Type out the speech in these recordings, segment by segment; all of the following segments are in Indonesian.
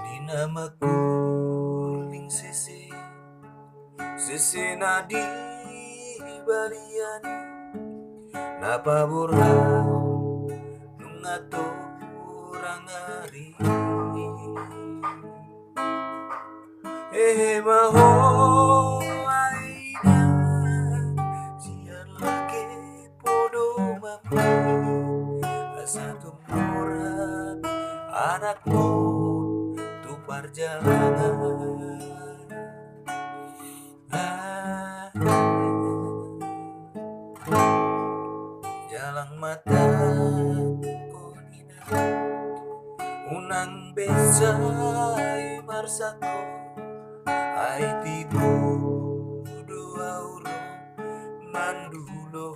Di namaku ling sisi nadi balian napaborang nung ato urang ari maho aina siar lagi podo mami asa tumuran anak mo tu perjalanan jalang mata konina unang besay marsako ay tibu dua uro mandulo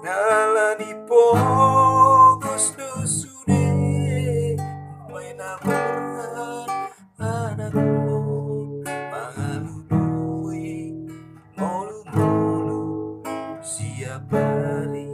nalani pogos dosune may naburan anak mo mangaluduy molu-molu siapa hari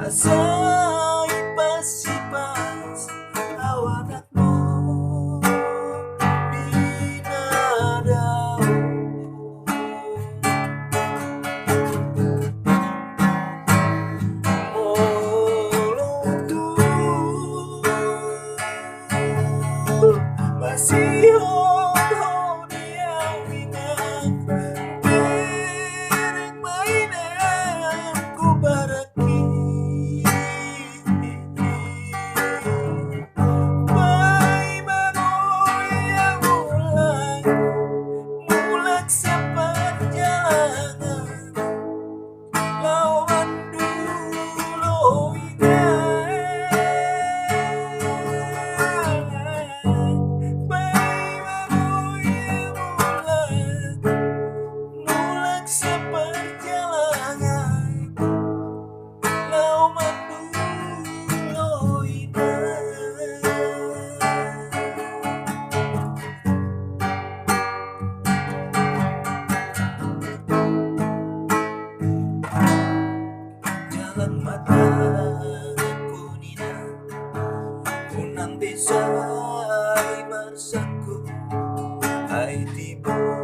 Asay pasipas awanak mo dinadaw molutu masiho diawinang dereng mainan ku baraki Unang desay marsaku ay tibo